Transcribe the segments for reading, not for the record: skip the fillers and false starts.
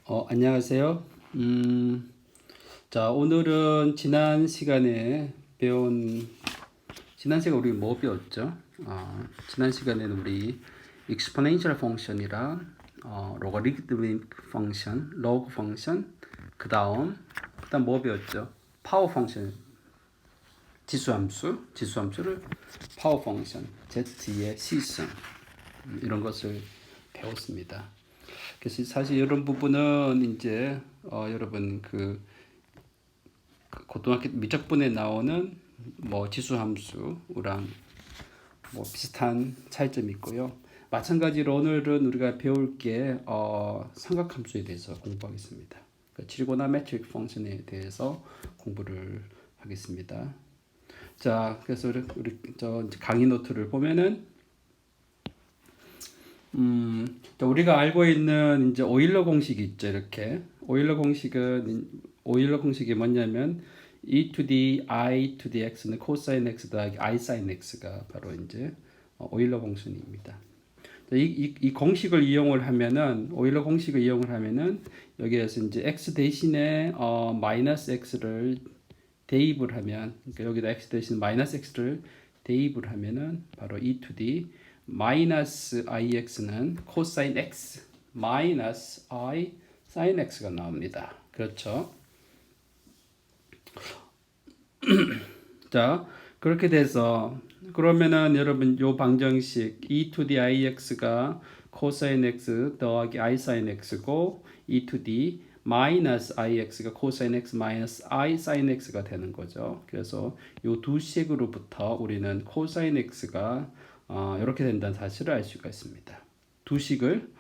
안녕하세요. 자, 오늘은 지난 시간에 우리 뭐 배웠죠? 지난 시간에는 우리 exponential function이랑 logarithmic function, log function, 그다음 뭐 배웠죠? power function, 지수함수를 power function, z의 시성 이런 것을 배웠습니다. 그래서 사실 이런 부분은 이제 여러분 그 고등학교 미적분에 나오는 뭐 지수함수랑 뭐 비슷한 차이점이 있고요. 마찬가지로 오늘은 우리가 배울 게 삼각함수에 대해서 공부하겠습니다. 트리고노메트릭 펑션에 대해서 공부를 하겠습니다. 자, 그래서 우리 저 강의 노트를 보면은 우리가 알고 있는 이제 오일러 공식이 있죠. 이렇게 오일러 공식이 뭐냐면 e to the i to the x는 코사인 x 더하기 i sin x가 바로 이제 오일러 공식입니다. 이 공식을 이용을 하면은 오일러 공식을 이용을 하면은 여기에서 이제 x 대신에 마이너스 x를 대입을 하면, 그러니까 여기다 x 대신 마이너스 x를 대입을 하면은 바로 e to the 마이너스 ix는 코사인 x 마이너스 i sin x가 나옵니다. 그렇죠? 자, 그렇게 돼서 그러면은 여러분 요 방정식 e to the ix가 코사인 x 더하기 i sin x고 e to the 마이너스 ix가 코사인 x 마이너스 i sin x가 되는 거죠. 그래서 요 두 식으로부터 우리는 코사인 x가 이렇게 된다는 사실을 알 수가 있습니다. 두 식을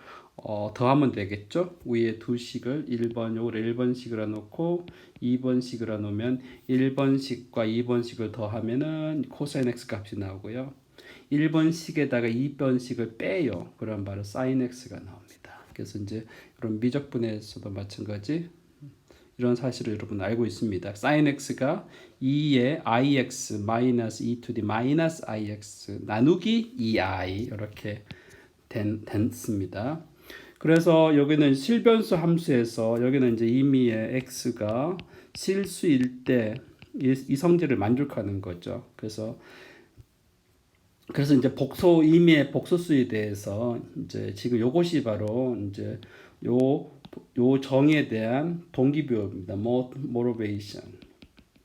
더하면 되겠죠. 위에 두 식을 1번 요거를 1번식으로 놓고 2번식으로 놓으면 1번식과 2번식을 더하면은 코사인 x 값이 나오고요. 1번식에다가 2번식을 빼요. 그럼 바로 sin x가 나옵니다. 그래서 이제 이런 미적분에서도 마찬가지 이런 사실을 여러분 알고 있습니다. sin x가 2의 ix 마이너스 2 to the 마이너스 ix 나누기 2i 이렇게 됐습니다. 그래서 여기는 실변수 함수에서 여기는 이제 이미의 x가 실수일 때 이 성질을 만족하는 거죠. 그래서 이제 이미의 복소수에 대해서 이제 지금 요것이 바로 이제 요 정에 대한 동기부여입니다. motivation.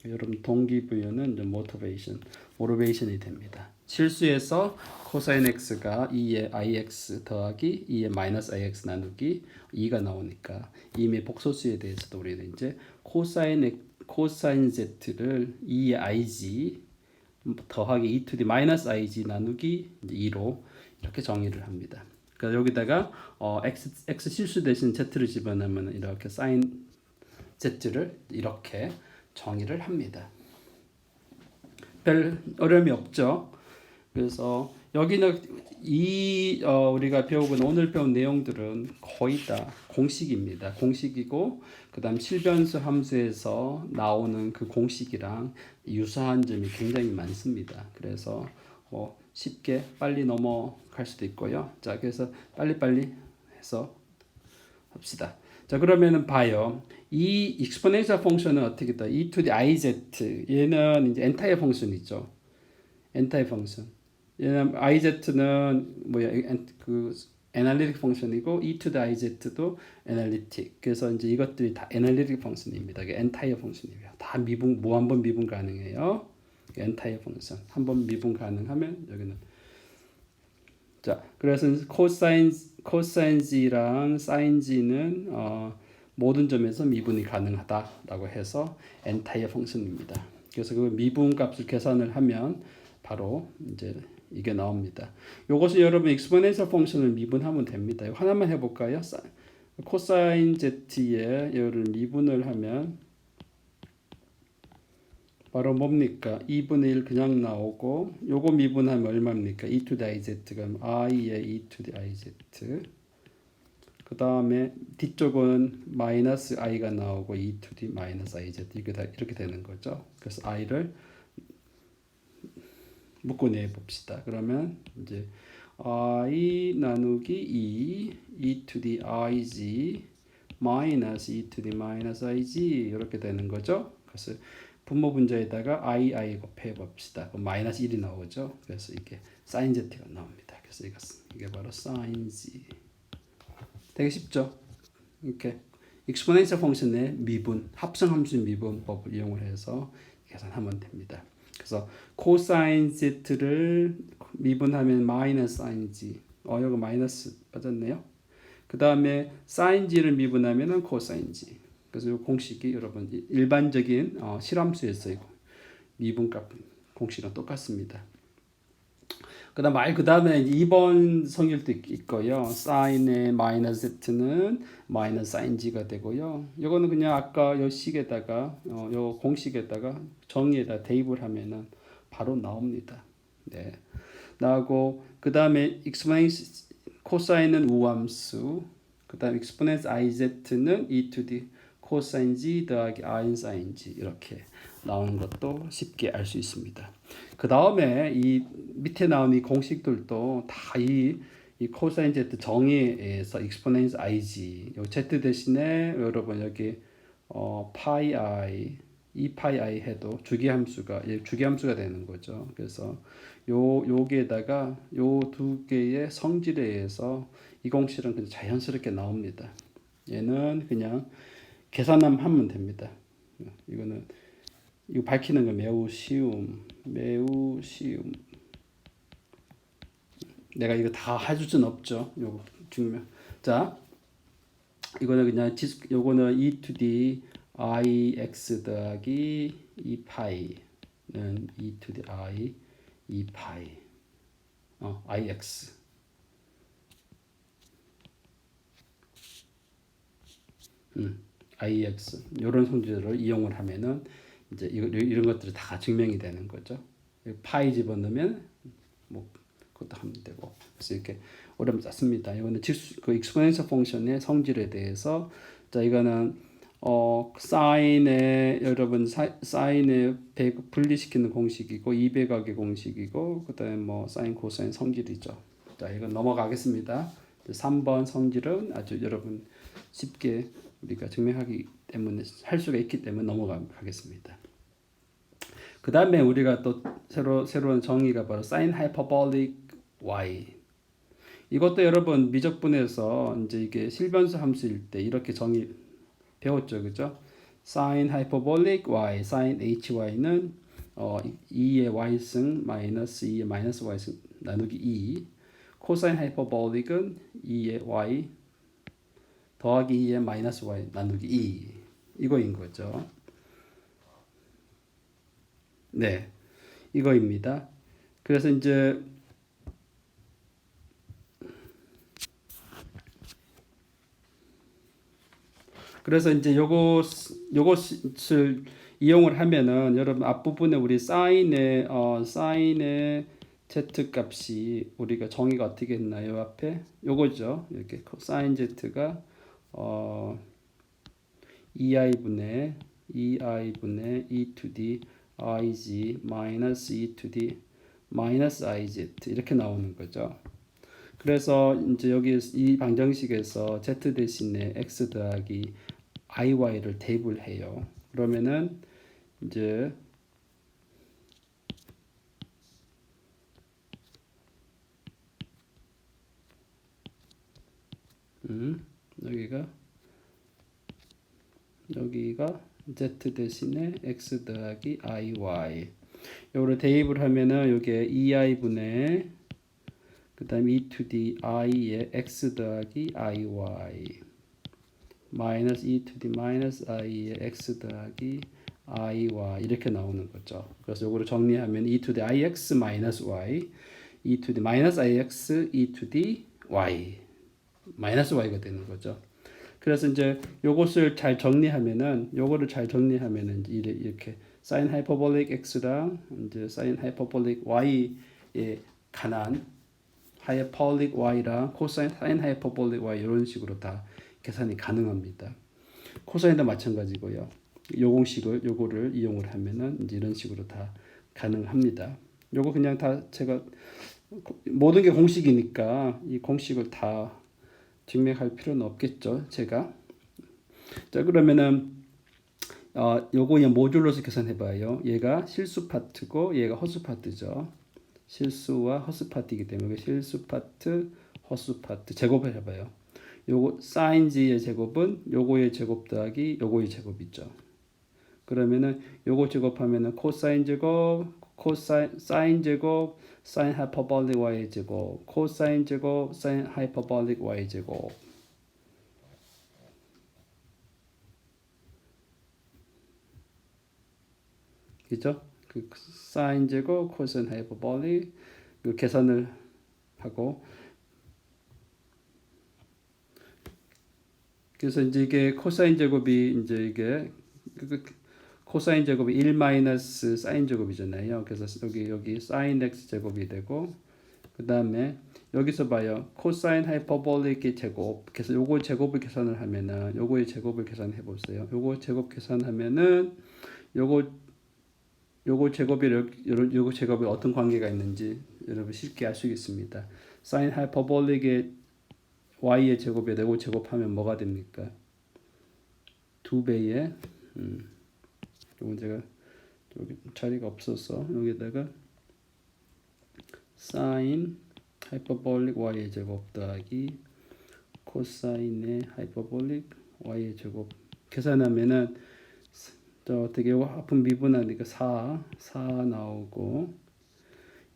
여러분 동기부여는 이제 motivation이 됩니다. 실수에서 코사인 x가 2의 ix 더하기 2의 마이너스 ix 나누기 2가 나오니까 이미 복소수에 대해서도 우리는 이제 코사인 z를 2의 ig 더하기 2 to the 마이너스 ig 나누기 2로 이렇게 정의를 합니다. 그러니까 여기다가 x 실수 대신 z를 집어넣으면 이렇게 sin z를 이렇게 정의를 합니다. 별 어려움이 없죠. 그래서 여기는 우리가 오늘 배운 내용들은 거의 다 공식입니다. 공식이고 그다음 실변수 함수에서 나오는 그 공식이랑 유사한 점이 굉장히 많습니다. 그래서 쉽게 빨리 넘어갈 수도 있고요. 자, 그래서 빨리빨리 해서 합시다. 자, 그러면은 봐요. 이 exponential 펑션은 어떻게 돼? e to the iz 얘는 이제 entire 펑션이죠. entire 펑션. 얘는 iz는 뭐야? 그 애널리틱 펑션이고 e to the iz도 애널리틱. 그래서 이제 이것들이 다 애널리틱 펑션입니다. 이게 entire 펑션이에요. 다 무한번 미분 가능해요. entire 펑션. 한 번 미분 가능하면 여기는 자, 그래서 코사인 g랑 사인 g는 모든 점에서 미분이 가능하다라고 해서 entire 펑션입니다. 그래서 그 미분 값을 계산을 하면 바로 이제 이게 나옵니다. 요것은 여러분 exponential 펑션을 미분하면 됩니다. 이거 하나만 해볼까요? 코사인 z에 이를 미분을 하면 바로 뭡니까? 2분의 1 그냥 나오고 요거 미분하면 얼마입니까? e to the iz가 i의 e to the iz 그 다음에 뒤쪽은 마이너스 i가 나오고 e to the 마이너스 iz 이렇게 되는 거죠. 그래서 i를 묶어내 봅시다. 그러면 이제 i 나누기 2 e to the iz 마이너스 e to the 마이너스 ig 이렇게 되는 거죠. 그래서 분모 분자에다가 i 곱해 봅시다. 그럼 마이너스 1이 나오죠. 그래서 이게 sin z가 나옵니다. 그래서 이게 바로 sin z. 되게 쉽죠? 이렇게 익스포넨셜 펑션의 미분, 합성 함수 미분법을 이용을 해서 계산하면 됩니다. 그래서 코사인 z를 미분하면 마이너스 sin z. 여기 마이너스 빠졌네요. 그 다음에 sin g를 미분하면은 코사인 g. 그래서 이 공식이 여러분 일반적인 실함수에서의 미분값 공식이랑 똑같습니다. 그 다음에 2번 성질도 있고요. sin의 마이너스 z는 마이너스 sin g가 되고요. 이거는 그냥 아까 요 식에다가 요 공식에다가 정의에다 대입을 하면은 바로 나옵니다. 네. 나오고 그 다음에 익스포넨스 코사인은 우함수. 그 다음에 익스포넨스 iz는 e to the 코사인 g 더하기 in sin g 이렇게 나오는 것도 쉽게 알 수 있습니다. 그 다음에 이 밑에 나온 이 공식들도 다 이 코사인 z 정의에서 익스포넨스 ig, 요 z 대신에 여러분 여기 파이 i, 2파이 i 해도 주기함수가 되는 거죠. 그래서 여기에다가 요 두 개의 성질에 의해서 이 공식은 그냥 자연스럽게 나옵니다. 얘는 그냥 계산만 하면 됩니다. 이거 밝히는 거 매우 쉬움. 내가 이거 다 해줄 수는 없죠. 요거 중요한. 자, 이거는 그냥 요거는 e to the ix 더하기 2파이는 e to the i 2파이 ix. ix 이런 성질을 이용을 하면은 이제 이런 것들이 다 증명이 되는 거죠. 파이 집어넣으면 뭐 그것도 하면 되고. 그래서 이렇게 오래면 짰습니다. 이거는 그 익스포넨셜 펑션의 성질에 대해서 자 이거는 사인의 여러분 사인의 분리시키는 공식이고 2배각의 공식이고 그다음에 뭐 사인 코사인 성질이죠. 자 이건 넘어가겠습니다. 3번 성질은 아주 여러분 쉽게 우리가 증명하기 때문에 할 수가 있기 때문에 넘어가겠습니다. 그 다음에 우리가 또 새로운 정의가 바로 sin hyperbolic y. 이것도 여러분 미적분에서 이제 이게 실변수 함수일 때 이렇게 정의 배웠죠, 그죠? sin hyperbolic y, sin hy는 2의 y승 마이너스 2의 마이너스 y승 나누기 2. cosine hyperbolic은 2의 y 더하기 2의 마이너스 y 나누기 2 이거인 거죠. 네, 이거입니다. 그래서 이제 요것을 이용을 하면은 여러분 앞부분에 우리 사인의 z 값이 우리가 정의가 어떻게 했나요? 앞에 요거죠. 이렇게 사인 z가 ei분의 e to the ig 마이너스 e to the 마이너스 iz 이렇게 나오는 거죠. 그래서 이제 여기 이 방정식에서 z 대신에 x 더하기 iy를 대입을 해요. 그러면은 이제 여기가 z 대신에 x 더하기 iy 요거를 대입을 하면은 요게 ei분의 그 다음에 e to the i의 x 더하기 iy 마이너스 e to the 마이너스 i의 x 더하기 iy 이렇게 나오는 거죠. 그래서 요거를 정리하면 e to the ix 마이너스 y e to the 마이너스 ix e to the y 마이너스 y가 되는 거죠. 그래서 이제 요것을 잘 정리하면은 이렇게 sin hyperbolic x랑 이제 sin hyperbolic y에 관한 hyperbolic y랑 cosine sin hyperbolic y 이런 식으로 다 계산이 가능합니다. 코사인도 마찬가지고요. 요거를 이용을 하면은 이제 이런 식으로 다 가능합니다. 요거 그냥 다 제가 모든 게 공식이니까 이 공식을 다 증명할 필요는 없겠죠. 제가 자, 그러면은 요거 모듈로서 계산해봐요. 얘가 실수 파트고 얘가 허수 파트죠. 실수와 허수 파트이기 때문에 실수 파트, 허수 파트 제곱을 해봐요. 요거 사인지의 제곱은 요거의 제곱 더하기 요거의 제곱이죠. 그러면은 요거 제곱하면은 코사인 제곱, 코사인 사인 제곱, 사인 하이퍼볼릭 y 제곱, 코사인 제곱, 사인 하이퍼볼릭 y 제곱. 그죠? 그 사인 제곱, 코사인 하이퍼볼릭 그 계산을 하고 그래서 이제 이게 코사인 제곱이 이제 이게 코사인 제곱이 1 마이너스 사인 제곱이잖아요. 그래서 여기 사인 x 제곱이 되고 그 다음에 여기서 봐요. 코사인 하이퍼볼릭의 제곱. 그래서 요거 제곱을 계산을 하면은 요거의 제곱을 계산해 보세요. 요거 제곱 계산하면은 요거 제곱이 어떤 관계가 있는지 여러분 쉽게 알 수 있습니다. 사인 하이퍼볼릭의 y의 제곱에다 요거 제곱하면 뭐가 됩니까? 2배의 요건 제가 여기 자리가 없어서 여기다가 사인 하이퍼볼릭 y의 제곱 더하기 코사인의 하이퍼볼릭 y의 제곱 계산하면은 어떻게 요거 합분 미분하니까 4 나오고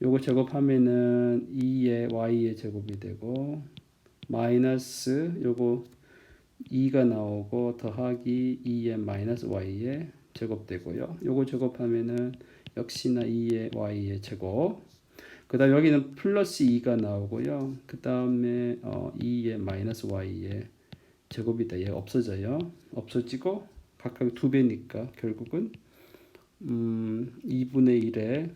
요거 제곱하면은 2의 y의 제곱이 되고 마이너스 요거 2가 나오고 더하기 2의 마이너스 y의 제곱되고요. 요거 제곱하면은 역시나 2의 y의 제곱. 그 다음 여기는 플러스 2가 나오고요. 그 다음에 2의 마이너스 y의 제곱이다. 얘 없어져요. 없어지고 각각 2배니까 결국은 2분의 1에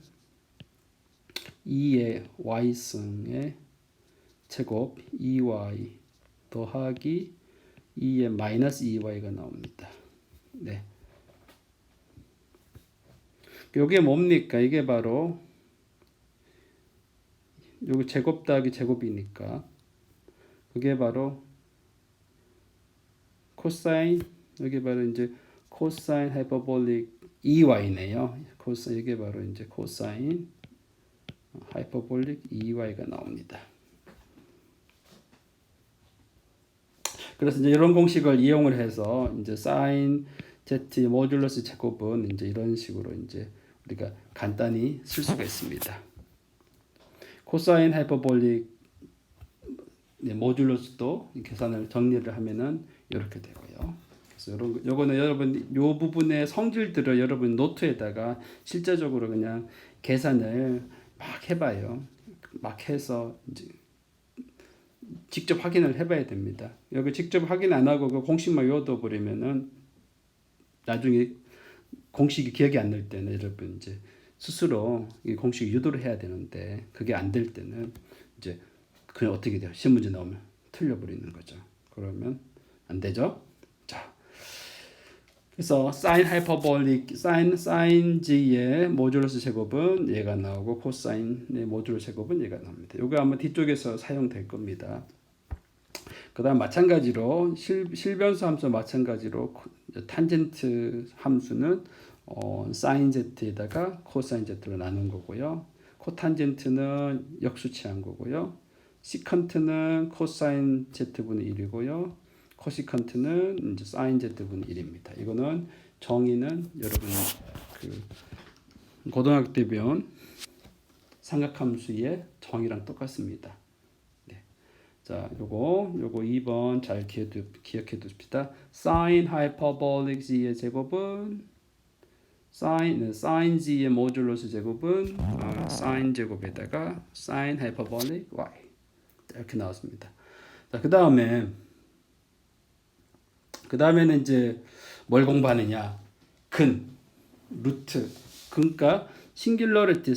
2의 y승의 제곱 2y 더하기 2의 마이너스 2y가 나옵니다. 네. 이게 뭡니까? 이게 바로 요거 제곱 더하기 제곱이니까 그게 바로 코사인 여기 바로 이제 코사인 하이퍼볼릭 2y네요. 코사인 이게 바로 이제 코사인 하이퍼볼릭 2y가 나옵니다. 그래서 이제 이런 공식을 이용을 해서 이제 사인 z 모듈러스 제곱은 이제 이런 식으로 이제 우리가 간단히 쓸 수가 있습니다. 코사인 하이퍼볼릭 모듈러스도 계산을 정리를 하면은 이렇게 되고요. 그래서 요거는 여러분 요 부분의 성질들을 여러분 노트에다가 실제적으로 그냥 계산을 막 해봐요. 막 해서 이제 직접 확인을 해봐야 됩니다. 여기 직접 확인 안 하고 그 공식만 외워둬 버리면은 나중에 공식이 기억이 안 날 때는 여러분 이제 스스로 이 공식 유도를 해야 되는데 그게 안 될 때는 이제 그냥 어떻게 돼요? 신문지 나오면 틀려버리는 거죠. 그러면 안 되죠. 자, 그래서 사인 하이퍼볼릭 사인 g의 모듈러스 제곱은 얘가 나오고 코사인의 모듈러스 제곱은 얘가 나옵니다. 이거 아마 뒤쪽에서 사용될 겁니다. 그다음 마찬가지로 실변수 함수 마찬가지로 탄젠트 함수는 사인 z에다가 코사인 z로 나눈 거고요. 코탄젠트는 역수치한 거고요. 시컨트는 코사인 z분의 1이고요. 코시컨트는 이제 사인 z분의 1입니다. 이거는 정의는 여러분 그 고등학교 때 배운 삼각함수의 정의랑 똑같습니다. 네. 자, 요거 2번 잘 기억해 두십시다. 사인 하이퍼볼릭 g의 제곱은 사인 g의 모듈러스 제곱은 사인 제곱에다가 사인 하이퍼볼릭 y 이렇게 나왔습니다. 자, 그다음에는 이제 뭘 공부하느냐? 루트, 그러니까 싱귤러리티,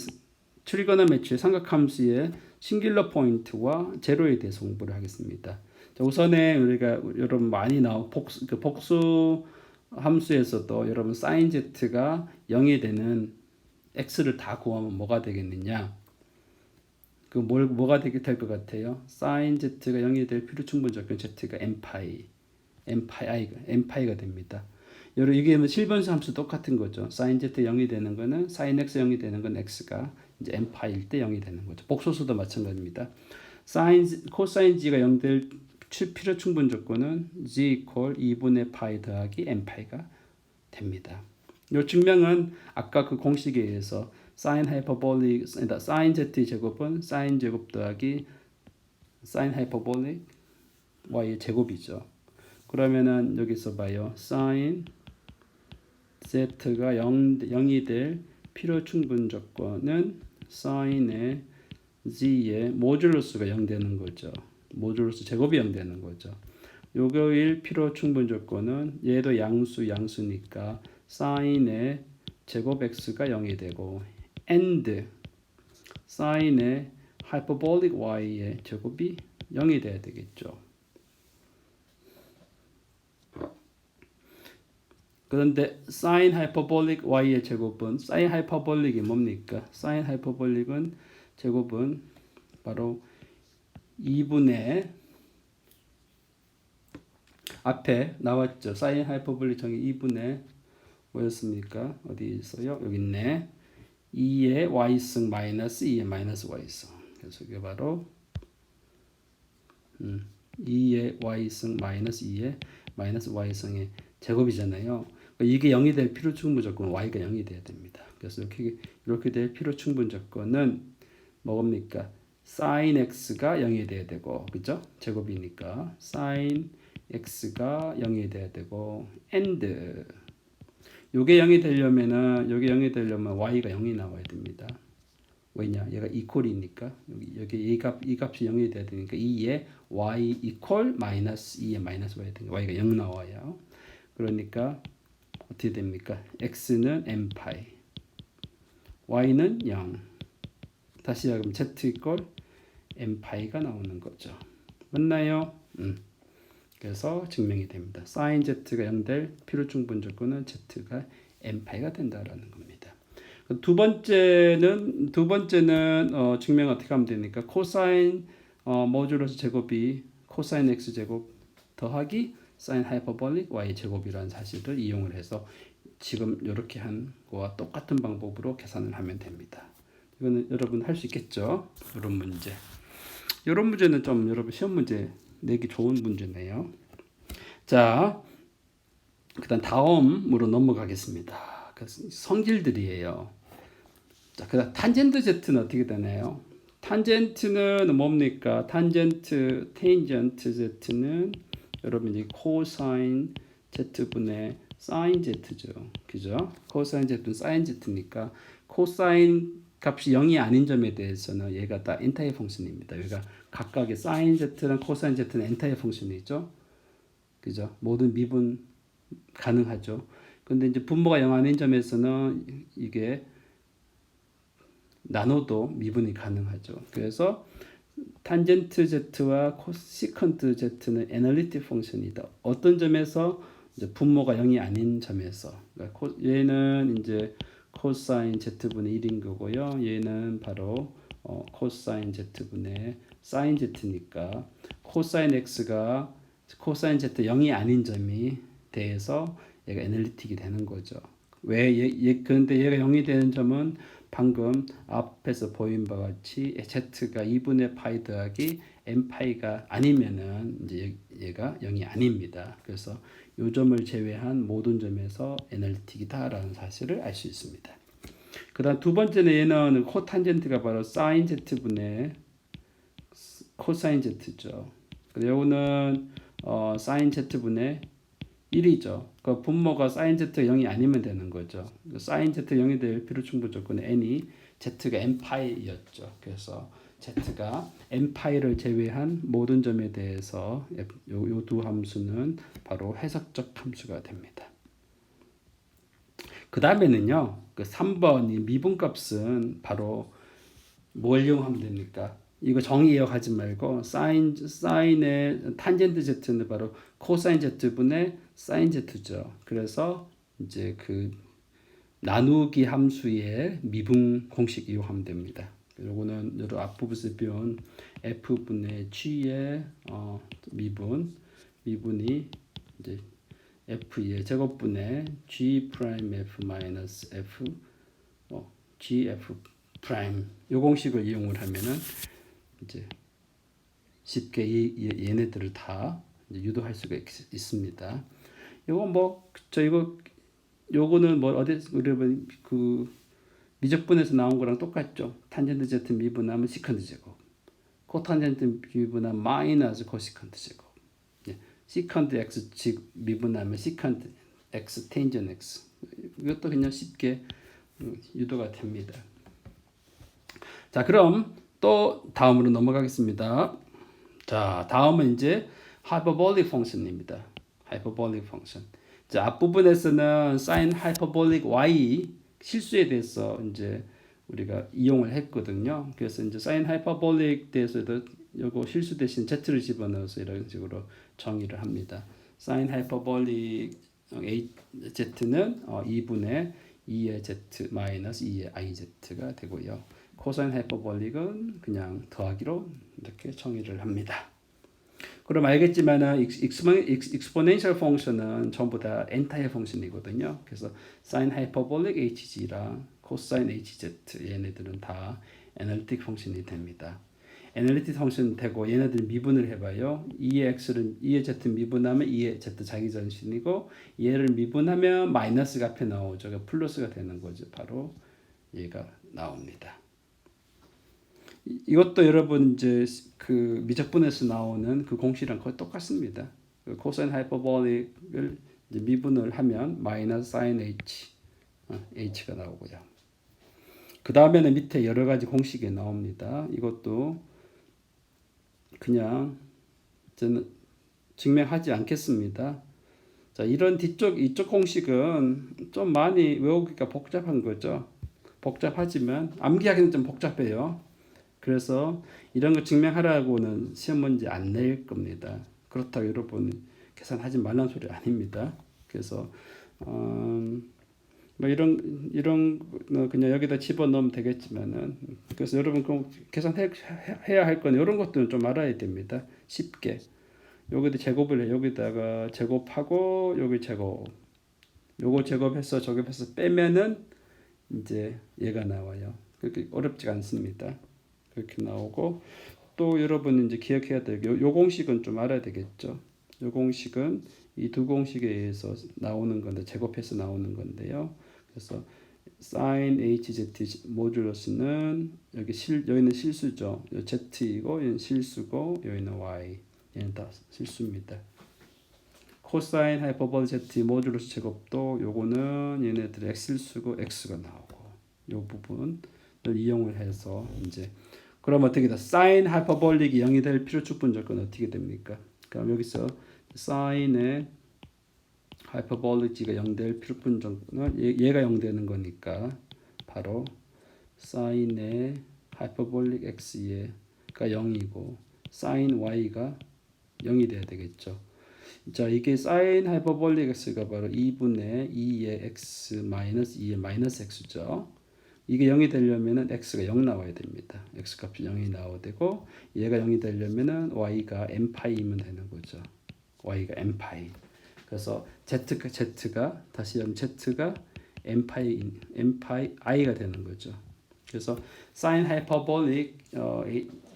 트리거노메트리 삼각함수의 싱귤러 포인트와 제로에 대해서 공부를 하겠습니다. 자, 우선에 우리가 여러분 많이 나온 복수 함수에서도 여러분 사인 z가 0이 되는 x를 다 구하면 뭐가 되겠느냐? 뭐가 될 것 같아요? 사인 z가 0이 될 필요 충분 조건 z가 n파이 n파이가 됩니다. 여러 이게 뭐 실변수 함수 똑같은 거죠. sin z 0이 되는 거는 sin x 0이 되는 건 x가 이제 n파일 때 0이 되는 거죠. 복소수도 마찬가지입니다. 코사인 g가 0 될 필요 충분 조건은 g 이퀄 2분의 파이 더하기 n파이가 됩니다. 이 증명은 아까 그 공식에 의해서 sin 하이퍼볼릭 sin z 제곱은 sin 제곱 더하기 sin 하이퍼볼릭 y의 제곱이죠. 그러면은 여기서 봐요. sin z가 0이 될 필요 충분 조건은 sin의 g의 모듈러스가 0 되는 거죠. 모듈러스 제곱이 0 되는 거죠. 요거일 필요 충분 조건은 얘도 양수니까 sin의 제곱 x가 0이 되고 and sin의 hyperbolic y의 제곱이 0이 돼야 되겠죠. 그런데 sin hyperbolic y의 제곱은 sin hyperbolic이 뭡니까? sin hyperbolic은 제곱은 바로 2분의 앞에 나왔죠. sin hyperbolic 정의 2분의 뭐였습니까? 어디 있어요? 여기 있네. 2의 y승 마이너스 2의 마이너스 y승. 그래서 이게 바로 2의 y승 마이너스 2의 마이너스 y승의 제곱이잖아요. 이게 0이 될 필요 충분 조건은 y가 0이 돼야 됩니다. 그래서 이렇게 될 필요 충분 조건은 뭐입니까? sin x가 0이 돼야 되고, 그죠? 제곱이니까 sin x가 0이 돼야 되고, and 요게 0이 되려면 y가 0이 나와야 됩니다. 왜냐? 얘가 이퀄이니까 여기 이 값이 0이 돼야 되니까 2의 y 이퀄 마이너스 2의 마이너스 y가 되니까 y가 0 나와요. 그러니까 어떻게 됩니까? x는 n파이, y는 0. 다시 그럼 z 이퀄 n파이가 나오는 거죠. 맞나요? 그래서 증명이 됩니다. sin z가 0 될 필요 충분 조건은 z가 n파이가 된다라는 겁니다. 두 번째는 증명 어떻게 하면 되니까 코사인 모듈러스 제곱이 코사인 x 제곱 더하기 sin 하이퍼볼릭 y 제곱이라는 사실을 이용을 해서 지금 이렇게 한 거와 똑같은 방법으로 계산을 하면 됩니다. 이거는 여러분 할 수 있겠죠? 이런 문제는 좀 여러분 시험 문제 내기 좋은 문제네요. 자, 그다음 다음으로 넘어가겠습니다. 성질들이에요. 자, 그다음 탄젠트 z는 어떻게 되나요? 탄젠트는 뭡니까? 탄젠트 z는 여러분 이 코사인 z분의 사인 z죠. 그죠? 코사인 z분 사인 z니까 코사인 값이 0이 아닌 점에 대해서는 얘가 다 엔타이어 펑션입니다. 여기가 각각의 사인 z랑 코사인 z는 엔타이어 펑션이죠. 그죠? 모든 미분 가능하죠. 근데 이제 분모가 0 아닌 점에서는 이게 나눠도 미분이 가능하죠. 그래서 탄젠트 z와 시컨트 z는 애널리틱 펑션이다. 어떤 점에서 이제 분모가 0이 아닌 점에서. 그러니까 얘는 이제 코사인 z분의 1인 거고요. 얘는 바로 코사인 z분의 사인 z니까 코사인 x가 코사인 z 0이 아닌 점이 대해서 얘가 애널리틱이 되는 거죠. 그런데 얘가 0이 되는 점은 방금 앞에서 보인 바와 같이 z가 2분의 파이 더하기 n파이가 아니면은 이제 얘가 0이 아닙니다. 그래서 이 점을 제외한 모든 점에서 애널리틱이다라는 사실을 알 수 있습니다. 그다음 두 번째는 얘는 코탄젠트가 바로 사인 z분의 코사인 z죠. 요거는 사인 z분의 1이죠. 그 분모가 사인 z가 0이 아니면 되는 거죠. 사인 z가 0이 될 필요 충분 조건은 n이 z가 n파이였죠. 그래서 z가 n파이를 제외한 모든 점에 대해서 요 두 함수는 바로 해석적 함수가 됩니다. 그 다음에는요, 그 3번 이 미분값은 바로 뭘 이용하면 됩니까? 이거 정의 이어가지 말고 사인의 탄젠트 z는 바로 코사인 z분의 사인 z죠. 그래서 이제 그 나누기 함수의 미분 공식 이용하면 됩니다. 요거는 여러 앞부분에서 배운 f분의 g의 미분이 이제 F의 제곱분의 G 프라임 F 마이너스 F GF 프라임 요 공식을 이용을 하면은 이제 쉽게 얘네들을 다 이제 유도할 수가 있습니다. 이거 요거는 어디 여러분 그 미적분에서 나온 거랑 똑같죠. 탄젠트 Z 미분하면 시컨트 제곱. 코탄젠트 미분하면 마이너스 코시컨트 제곱. 시컨트 X 미분하면 시컨트 X 텐전 X. 이것도 그냥 쉽게 유도가 됩니다. 자, 그럼 또 다음으로 넘어가겠습니다. 자, 다음은 이제 하이퍼볼릭 펑션입니다. 하이퍼볼릭 펑션. 자, 앞부분에서는 sin 하이퍼볼릭 y 실수에 대해서 이제 우리가 이용을 했거든요. 그래서 이제 sin 하이퍼볼릭 대해서도 요거 실수 대신 z를 집어넣어서 이런 식으로 정의를 합니다. sin 하이퍼볼릭 z는 2분의 2의 z 마이너스 2의 iz가 되고요. 코사인 하이퍼볼릭은 그냥 더하기로 이렇게 정의를 합니다. 그럼 알겠지만은 exponential 펑션은 전부 다 n타입 펑션이거든요. 그래서 sin 하이퍼볼릭 hg랑 코사인 hz 얘네들은 다 애널리틱 펑션이 됩니다. 애널리틱 펑션 되고 얘네들 미분을 해봐요. 2의 z 미분하면 2의 z 자기전신이고 얘를 미분하면 마이너스가 앞에 나오죠. 그러니까 플러스가 되는 거죠. 바로 얘가 나옵니다. 이것도 여러분 이제 그 미적분에서 나오는 그 공식이랑 거의 똑같습니다. 그 코사인 하이퍼볼릭을 이제 미분을 하면 마이너스 사인 h가 나오고요. 그 다음에는 밑에 여러 가지 공식이 나옵니다. 이것도 그냥 저는 증명하지 않겠습니다. 자, 이런 이쪽 공식은 좀 많이 외우기가 복잡한 거죠. 복잡하지만 암기하기는 좀 복잡해요. 그래서 이런 거 증명하라고는 시험 문제 안 낼 겁니다. 그렇다고 여러분 계산하지 말라는 소리 아닙니다. 그래서 뭐 이런 그냥 여기다 집어넣으면 되겠지만은 그래서 여러분 계산해야 할 건 이런 것들은 좀 알아야 됩니다. 쉽게 여기다 제곱을 해 여기다가 제곱하고 여기 제곱 요거 제곱해서 저곱해서 빼면은 이제 얘가 나와요. 그렇게 어렵지가 않습니다. 그렇게 나오고 또 여러분 이제 기억해야 될 요 공식은 좀 알아야 되겠죠. 요 공식은 이 두 공식에 의해서 나오는 건데 제곱해서 나오는 건데요. 그래서 sin hz 모듈러스는 여기는 실수죠. z이고 얘는 실수고 여기는 y 얘는 다 실수입니다. 코사인 하이퍼볼 z 모듈러스 제곱도 요거는 얘네들 x 실수고 x가 나오고 요 부분을 이용을 해서 이제 그럼 어떻게 돼? sin 하이퍼볼릭이 0이 될 필요 축분 조건 어떻게 됩니까? 그럼 여기서 sin의 하이퍼볼릭가 0 될 필요분 조건은 얘가 0 되는 거니까 바로 sin의 하이퍼볼릭 x가 0이고 sin y가 0이 돼야 되겠죠. 자, 이게 sin 하이퍼볼릭 x가 바로 2분의 2의 x 마이너스 2의 마이너스 x죠. 이게 0이 되려면은 x가 0 나와야 됩니다. x 값이 0이 나와야 되고 얘가 0이 되려면은 y가 n파이면 되는 거죠. y가 n파이. 그래서 z가 다시 하면 z가 n파이 i가 되는 거죠. 그래서 sin 하이퍼볼릭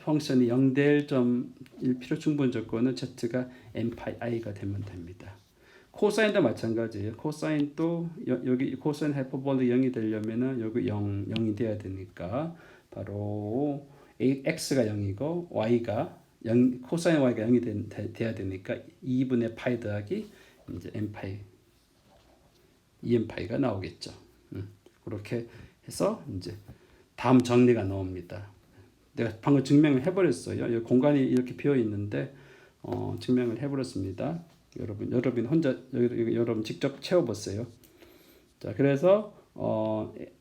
펑션이 0 될 점 필요 충분 조건은 z가 n파이 i가 되면 됩니다. 코사인도 마찬가지예요. 코사인도 여기 코사인 하이퍼볼릭 0이 되려면은 여기 0이 돼야 되니까 바로 x가 0이고 y가 코사인 y가 0이 돼야 되니까 2분의 파이 더하기 이제 n파이 2n파이가 나오겠죠. 그렇게 해서 이제 다음 정리가 나옵니다. 내가 방금 증명을 해버렸어요. 여기 공간이 이렇게 비어 있는데 증명을 해버렸습니다. 여러분 혼자 여러분 직접 채워보세요. 자, 그래서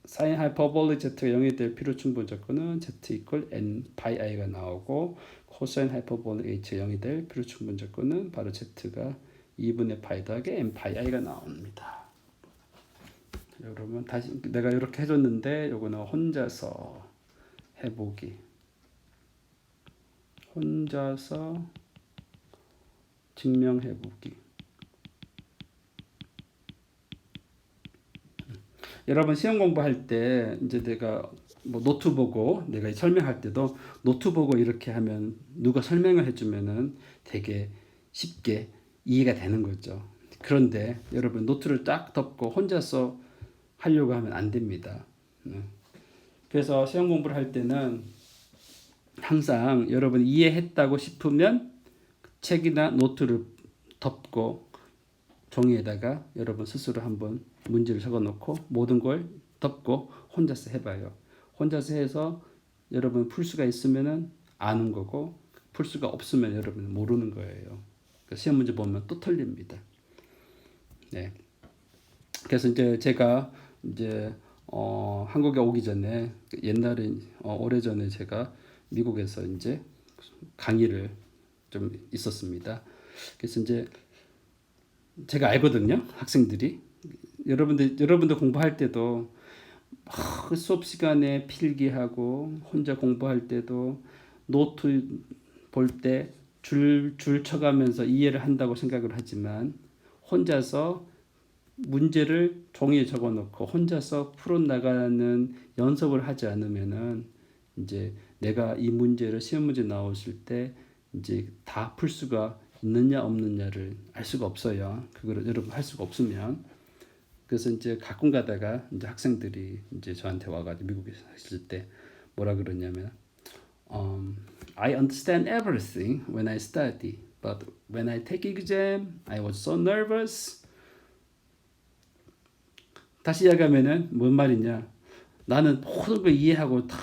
sin 하이퍼볼릭 z가 0이 될 필요 충분 조건은 z 이퀄 n 파이 i가 나오고 코사인 하이퍼볼릭 h가 0이 될 필요 충분 조건은 바로 z가 2분의 파이 더하기 n 파이 i가 나옵니다. 여러분 다시 내가 이렇게 해줬는데 요거는 혼자서 해보기. 혼자서 증명해보기. 여러분 시험 공부할 때 이제 내가 뭐 노트 보고 내가 설명할 때도 노트 보고 이렇게 하면 누가 설명을 해주면은 되게 쉽게 이해가 되는 거죠. 그런데 여러분 노트를 딱 덮고 혼자서 하려고 하면 안 됩니다. 그래서 시험 공부를 할 때는 항상 여러분 이해했다고 싶으면 책이나 노트를 덮고 종이에다가 여러분 스스로 한번 문제를 적어 놓고 모든 걸 덮고 혼자서 해봐요. 혼자서 해서 여러분 풀 수가 있으면은 아는 거고 풀 수가 없으면 여러분 모르는 거예요. 시험 문제 보면 또 틀립니다. 네. 그래서 이제 제가 이제 한국에 오기 전에 옛날에 오래전에 제가 미국에서 이제 강의를 좀 있었습니다. 그래서 이제 제가 알거든요. 학생들이 여러분들 공부할 때도 수업 시간에 필기하고 혼자 공부할 때도 노트 볼 때 줄 쳐가면서 이해를 한다고 생각을 하지만 혼자서 문제를 종이에 적어 놓고 혼자서 풀어 나가는 연습을 하지 않으면은 이제 내가 이 문제를 시험 문제 나왔을 때 이제 다 풀 수가 있느냐 없느냐를 알 수가 없어요. 그거를 여러분 할 수가 없으면 그래서 이제 가끔 가다가 이제 학생들이 이제 저한테 와가지고 미국에 있을 때 뭐라 그러냐면 I understand everything when I study, but when I take exam, I was so nervous. 다시 이야기하면은 뭔 말이냐? 나는 모든 걸 이해하고 다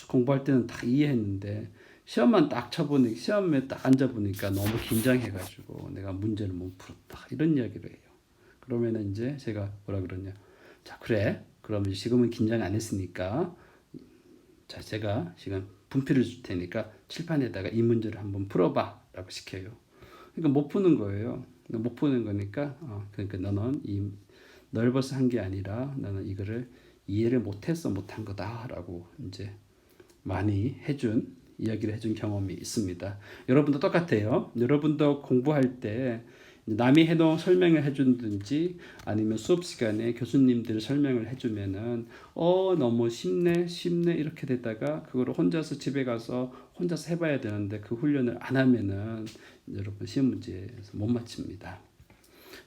공부할 때는 다 이해했는데 시험만 딱 쳐보니 시험에 딱 앉아보니까 너무 긴장해가지고 내가 문제를 못 풀었다 이런 이야기를 해요. 그러면은 이제 제가 뭐라 그러냐? 자 그래. 그럼 지금은 긴장 안 했으니까 자 제가 지금 분필을 줄 테니까 칠판에다가 이 문제를 한번 풀어봐라고 시켜요. 그러니까 못 푸는 거예요. 못 푸는 거니까 그러니까 너는 이 널버스 한 게 아니라 나는 이거를 이해를 못해서 못한 거다라고 이제 많이 이야기를 해준 경험이 있습니다. 여러분도 똑같아요. 여러분도 공부할 때 남이 해놓은 설명을 해준든지 아니면 수업 시간에 교수님들이 설명을 해주면은 너무 쉽네 이렇게 되다가 그거를 혼자서 집에 가서 혼자서 해봐야 되는데 그 훈련을 안 하면은 여러분 시험 문제에서 못 맞춥니다.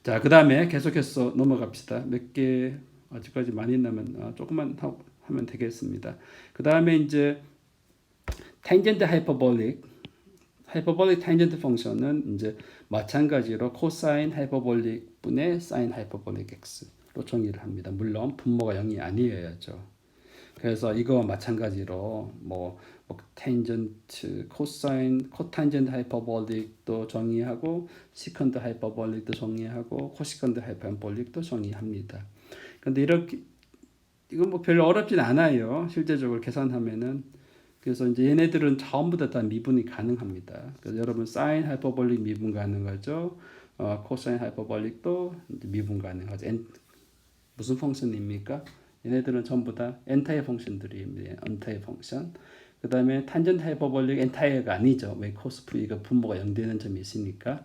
자, 그 다음에 계속해서 넘어갑시다. 몇 개 아직까지 많이 남은 조금만 하면 되겠습니다. 그 다음에 이제 tangent hyperbolic tangent 펑션은 이제 마찬가지로 코사인 하이퍼볼릭 분의 사인 하이퍼볼릭 x로 정의를 합니다. 물론 분모가 0이 아니어야죠. 그래서 이거 마찬가지로 tangent, 코사인, 코탄젠트 하이퍼볼릭도 정의하고 시컨드 하이퍼볼릭도 정의하고 코시컨드 하이퍼볼릭도 정의합니다. 근데 이건 뭐 별로 어렵진 않아요. 실제적으로 계산하면은. 그래서 이제 얘네들은 전부 다 미분이 가능합니다. 그래서 여러분 사인 하이퍼볼릭 미분 가능하죠. 코사인 하이퍼볼릭도 미분 가능하죠. 무슨 펑션입니까? 얘네들은 전부 다 엔타이어 펑션들입니다. 엔타이어 펑션. 그 다음에 탄젠트 하이퍼볼릭 엔타이어가 아니죠. 왜 코스 V가 분모가 0 되는 점이 있으니까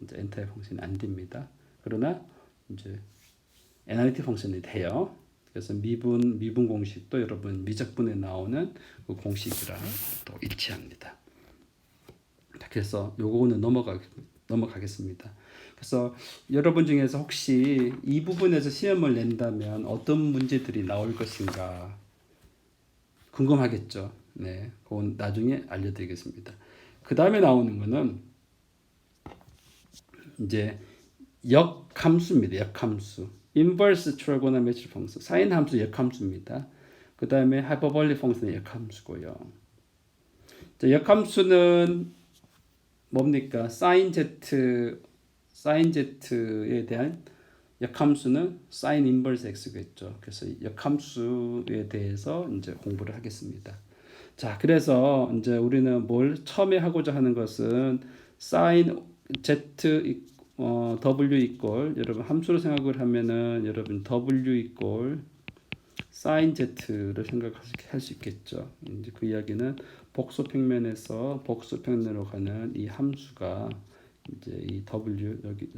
이제 엔타이어 펑션이 안 됩니다. 그러나 이제 애널리틱 펑션이 돼요. 그래서 미분 공식도 여러분 미적분에 나오는 그 공식이랑 또 일치합니다. 그래서 요거는 넘어가겠습니다. 그래서 여러분 중에서 혹시 이 부분에서 시험을 낸다면 어떤 문제들이 나올 것인가 궁금하겠죠. 네, 그건 나중에 알려드리겠습니다. 그 다음에 나오는 거는 이제 역함수입니다. 역함수. 인버스 트리고노메트리 펑션. 사인 함수 역함수입니다. 그 다음에 하이퍼볼릭 펑션은 역함수고요. 자, 역함수는 뭡니까? 사인 z에 대한 역함수는 사인 인버스 x겠죠. 그래서 역함수에 대해서 이제 공부를 하겠습니다. 자, 그래서 이제 우리는 처음에 하고자 하는 것은 사인 z w 이꼴 여러분 함수로 생각을 하면은 여러분 w 이꼴 사인 z를 생각할 수 있겠죠. 이제 그 이야기는 복소평면에서 복소평면으로 가는 이 함수가 이제 이 w 여기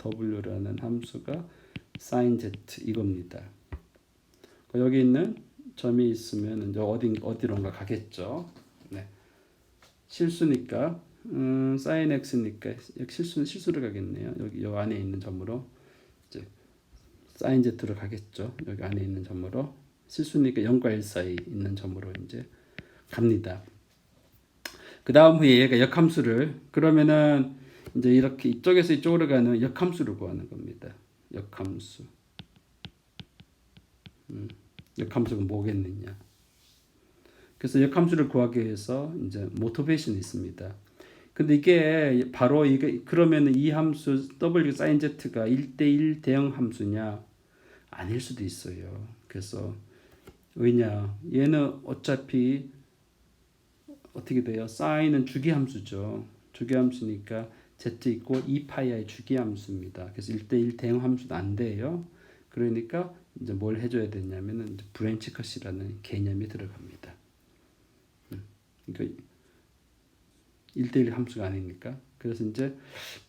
w라는 함수가 sin z 이겁니다. 여기 있는 점이 있으면 이제 어디론가 가겠죠. 네. 실수니까 sin x니까 실수로 가겠네요. 여기 안에 있는 점으로 이제 sin z로 가겠죠. 여기 안에 있는 점으로 실수니까 0과 1 사이 있는 점으로 이제 갑니다. 그 다음 후에 얘가 역함수를 그러면은 이제 이렇게 이쪽에서 이쪽으로 가는 역함수를 구하는 겁니다. 역함수. 역함수가 뭐겠느냐. 그래서 역함수를 구하기 위해서 이제 모티베이션이 있습니다. 근데 이게 바로 이게 그러면 이 함수 w sin z가 1대1 대응 함수냐? 아닐 수도 있어요. 그래서 왜냐? 얘는 어차피 어떻게 돼요? sine은 주기함수죠. 주기함수니까 z 있고 2파이의 주기함수입니다. 그래서 1대1 대응 함수는 안 돼요. 그러니까 이제 뭘 해줘야 되냐면은 브랜치 컷이라는 개념이 들어갑니다. 그러니까 1대1 함수가 아니니까. 그래서 이제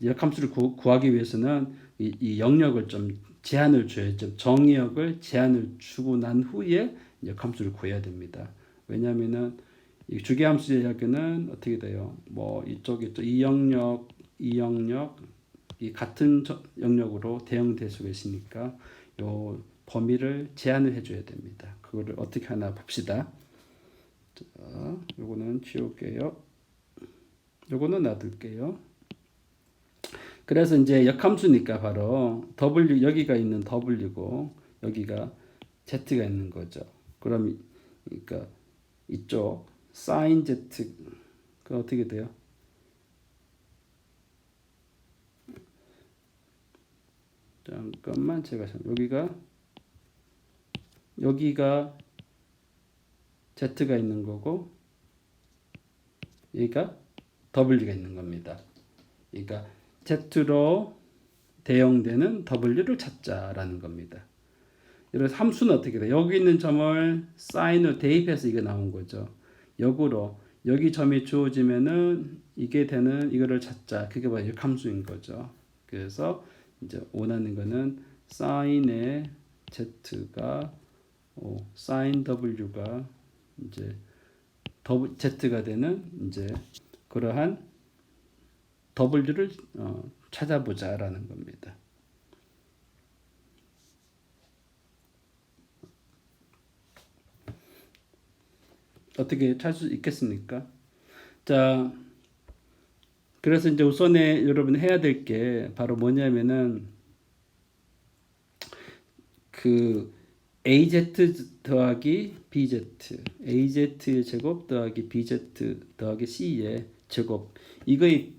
역함수를 구하기 위해서는 이 영역을 좀 제한을 줘야죠. 정의역을 제한을 주고 난 후에 역함수를 구해야 됩니다. 왜냐하면은 이 주기함수의 이야기는 어떻게 돼요? 뭐 이쪽에 또 이 영역, 이 같은 영역으로 대응될 수가 있으니까 요 범위를 제한을 해줘야 됩니다. 그거를 어떻게 하나 봅시다. 자, 요거는 지울게요. 요거는 놔둘게요. 그래서 이제 역함수니까 바로 W 여기가 있는 W고 여기가 Z가 있는 거죠. 그럼 그러니까 이쪽 sin Z가 어떻게 돼요? 잠깐만 제가 여기가 Z가 있는 거고 여기가 W가 있는 겁니다. 그러니까 Z로 대응되는 W를 찾자라는 겁니다. 그래서 함수는 어떻게 돼? 여기 있는 점을 sine으로 대입해서 이게 나온 거죠. 역으로 여기 점이 주어지면은 이게 되는 이거를 찾자. 그게 바로 역함수인 거죠. 그래서 이제 원하는 거는 sin의 z가 sin w가 이제 z가 되는 이제 그러한 w를 찾아보자라는 겁니다. 어떻게 찾을 수 있겠습니까? 자, 그래서 이제 우선에 여러분 해야 될 게 바로 뭐냐면은 그 AZ 더하기 BZ, AZ의 제곱 더하기 BZ 더하기 C의 제곱 이거의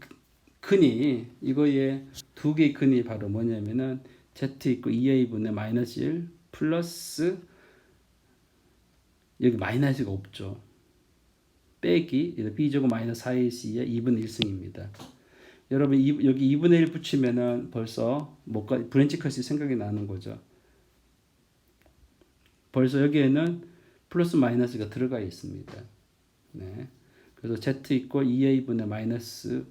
두 개의 근이 바로 뭐냐면은 Z 있고 2A분의 마이너스 1 플러스 여기 마이너스가 없죠. 빼기 B제곱 마이너스 4AC의 2분의 1승입니다. 여러분 여기 2분의 1 붙이면은 벌써 브랜치 컷이 생각이 나는 거죠. 벌써 여기에는 플러스 마이너스가 들어가 있습니다. 네. 그래서 Z 있고 2A분의 마이너스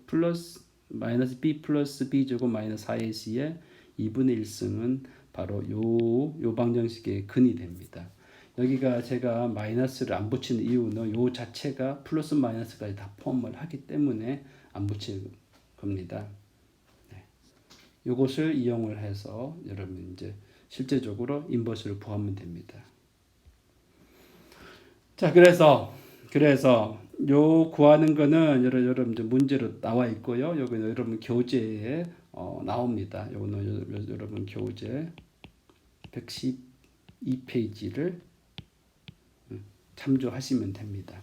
B 플러스 B제곱 마이너스 4AC의 2분의 1승은 바로 요 방정식의 근이 됩니다. 여기가 제가 마이너스를 안 붙이는 이유는 요 자체가 플러스 마이너스까지 다 포함을 하기 때문에 안 붙이는 겁니다. 네. 요것을 이용을 해서 여러분 이제 실제적으로 인버스를 구하면 됩니다. 자, 그래서 요 구하는 거는 여러분 이제 문제로 나와 있고요. 여기 여러분 교재에 나옵니다. 요거는 여러분 교재 112페이지를 참조하시면 됩니다.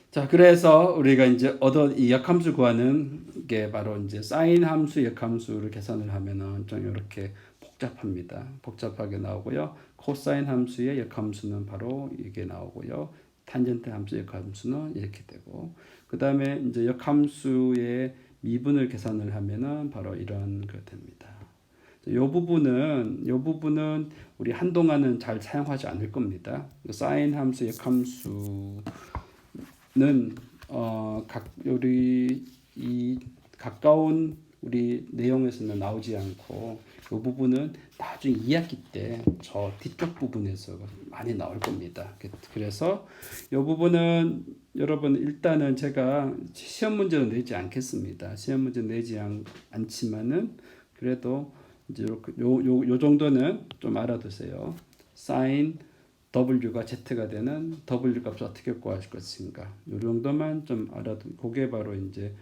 자, 그래서 우리가 이제 이 역함수 구하는 게 바로 이제 사인 함수 역함수를 계산을 하면은 좀 이렇게 복잡합니다. 복잡하게 나오고요. 코사인 함수의 역함수는 바로 이게 나오고요. 탄젠트 함수의 역함수는 이렇게 되고, 그 다음에 이제 역함수의 미분을 계산을 하면은 바로 이런 거 됩니다. 요 부분은 우리 한동안은 잘 사용하지 않을 겁니다. 사인 함수 역함수는 우리 이 가까운 우리 내용에서는 나오지 않고 이 부분은 나중에 2학기 때 저 뒤쪽 부분에서 많이 나올 겁니다. 그래서 이 부분은 여러분 일단은 제가 시험 문제는 내지 않겠습니다. 시험 문제 내지 않지만은 그래도 이제 요 정도는 좀 알아두세요. sin W가 Z가 되는 W 값을 어떻게 구할 것인가. 요 정도만 좀 알아두. 그게 바로 이제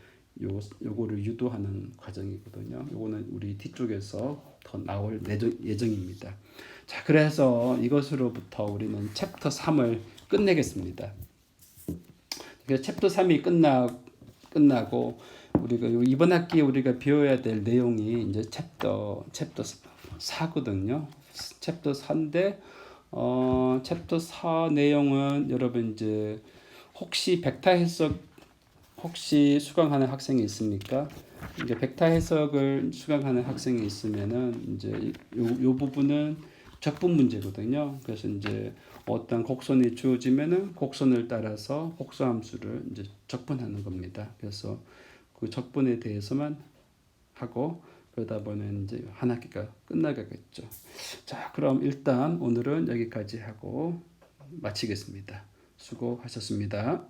요거를 유도하는 과정이거든요. 요거는 우리 뒤쪽에서 더 나올 예정입니다. 자, 그래서 이것으로부터 우리는 챕터 3을 끝내겠습니다. 그래서 챕터 3이 끝나고 우리가 이번 학기에 우리가 배워야 될 내용이 이제 챕터 4거든요. 챕터 4인데 챕터 4 내용은 여러분 이제 혹시 벡터 해석 혹시 수강하는 학생이 있습니까? 이제 벡터 해석을 수강하는 학생이 있으면은 이제 요 부분은 적분 문제거든요. 그래서 이제 어떤 곡선이 주어지면은 곡선을 따라서 복수함수를 이제 적분하는 겁니다. 그래서 그 적분에 대해서만 하고 그러다 보면 이제 한 학기가 끝나겠죠. 자, 그럼 일단 오늘은 여기까지 하고 마치겠습니다. 수고하셨습니다.